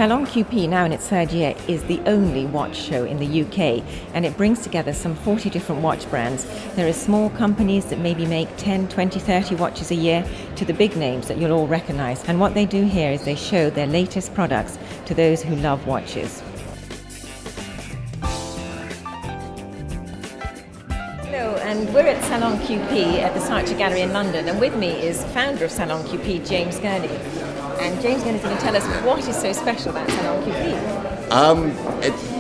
SalonQP, now in its third year, is the only watch show in the UK, and it brings together some 40 different watch brands. There are small companies that maybe make 10, 20, 30 watches a year to the big names that you'll all recognise. And what they do here is they show their latest products to those who love watches. Hello, and we're at SalonQP at the Saatchi Gallery in London, and with me is founder of SalonQP, James Gurney. And James Gurney is going to tell us what is so special about SalonQP.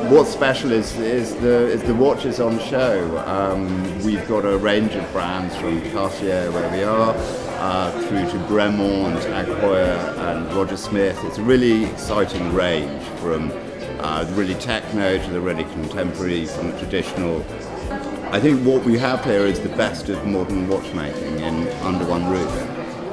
What's special is the watches on show. We've got a range of brands from Cartier, where we are, through to Bremont, Tag Heuer and Roger Smith. It's a really exciting range, from the really techno to the really contemporary, from the traditional. I think what we have here is the best of modern watchmaking in under one roof.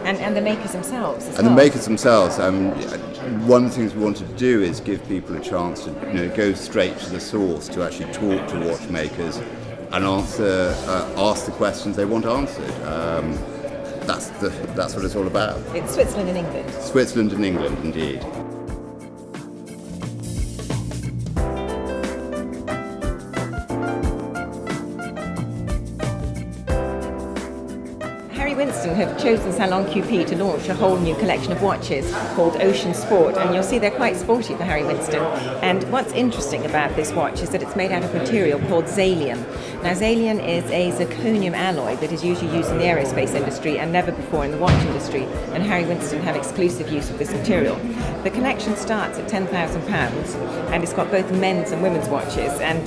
And the makers themselves as well. And the makers themselves. One of the things we want to do is give people a chance to go straight to the source, to actually talk to watchmakers and ask the questions they want answered. That's what it's all about. It's Switzerland and England. Switzerland and England, indeed. Winston have chosen SalonQP to launch a whole new collection of watches called Ocean Sport, and you'll see they're quite sporty for Harry Winston. And what's interesting about this watch is that it's made out of material called xylem. Now, xylem is a zirconium alloy that is usually used in the aerospace industry and never before in the watch industry, and Harry Winston have exclusive use of this material. The collection starts at £10,000 and it's got both men's and women's watches, and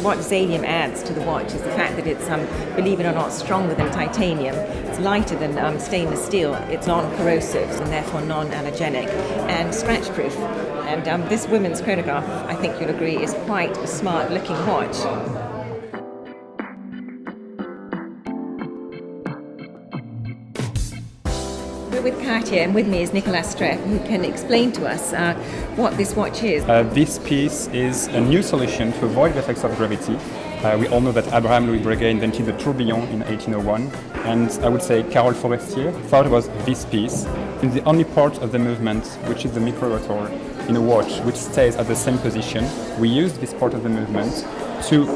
what xylem adds to the watch is the fact that it's, believe it or not, stronger than titanium. It's lighter than stainless steel, it's non-corrosive and therefore non-allergenic and scratch-proof. And this women's chronograph, I think you'll agree, is quite a smart-looking watch. We're with Cartier, and with me is Nicolas Streff, who can explain to us what this watch is. This piece is a new solution to avoid the effects of gravity. We all know that Abraham Louis Breguet invented the tourbillon in 1801, and I would say Carole Forestier thought about this piece. It's the only part of the movement, which is the micro-rotor in a watch, which stays at the same position. We use this part of the movement to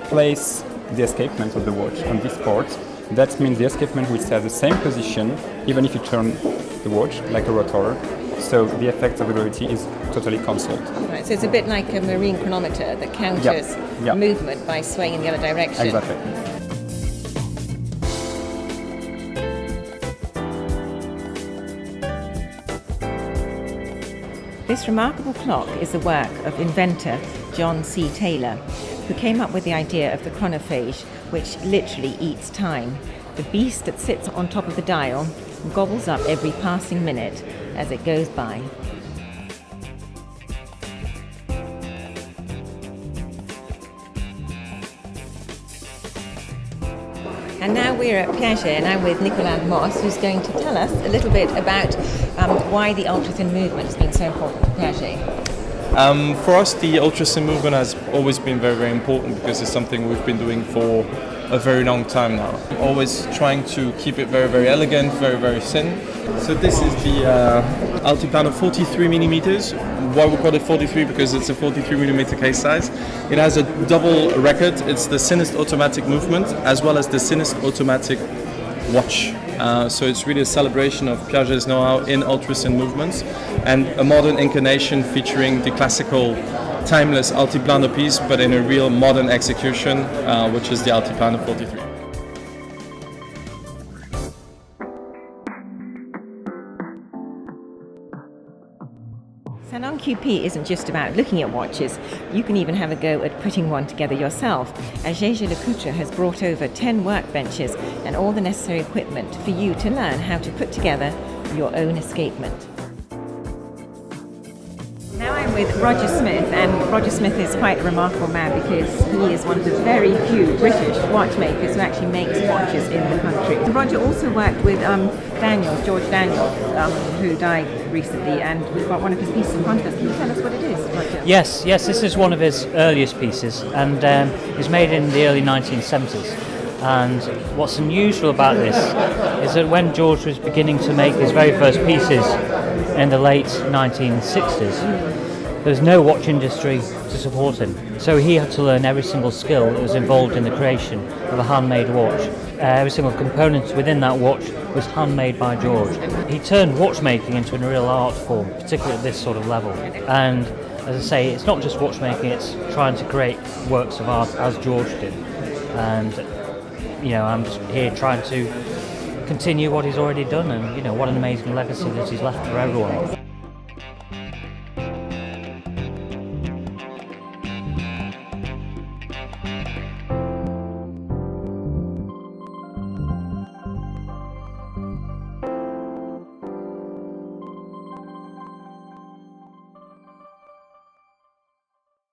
place the escapement of the watch on this part. That means the escapement will stay at the same position, even if you turn the watch like a rotor. So the effect of the gravity is totally cancelled. Right, so it's a bit like a marine chronometer that counters movement by swaying in the other direction. Exactly. This remarkable clock is the work of inventor John C. Taylor, who came up with the idea of the chronophage, which literally eats time. The beast that sits on top of the dial gobbles up every passing minute as it goes by. And now we're at Piaget, and I'm with Nicolas Moss, who's going to tell us a little bit about why the ultra-thin movement has been so important for Piaget. For us, the ultra-thin movement has always been very, very important because it's something we've been doing for a very long time now. Always trying to keep it very, very elegant, very, very thin. So this is the Altiplano 43 millimeters. Why we call it 43? Because it's a 43 millimeter case size. It has a double record. It's the thinnest automatic movement as well as the thinnest automatic watch. So it's really a celebration of Piaget's know-how in ultra-thin movements, and a modern incarnation featuring the classical timeless Altiplano piece, but in a real modern execution, which is the Altiplano 43. SalonQP isn't just about looking at watches. You can even have a go at putting one together yourself, as Gégé Lecoutre has brought over 10 workbenches and all the necessary equipment for you to learn how to put together your own escapement. Now I'm with Roger Smith, and Roger Smith is quite a remarkable man because he is one of the very few British watchmakers who actually makes watches in the country. Roger also worked with George Daniels, who died recently, and we've got one of his pieces in front of us. Can you tell us what it is, Roger? Yes, this is one of his earliest pieces, and it was made in the early 1970s. And what's unusual about this is that when George was beginning to make his very first pieces, in the late 1960s, there was no watch industry to support him. So he had to learn every single skill that was involved in the creation of a handmade watch. Every single component within that watch was handmade by George. He turned watchmaking into a real art form, particularly at this sort of level. And as I say, it's not just watchmaking, it's trying to create works of art as George did. And, I'm just here trying to continue what he's already done, and, what an amazing legacy that he's left for everyone.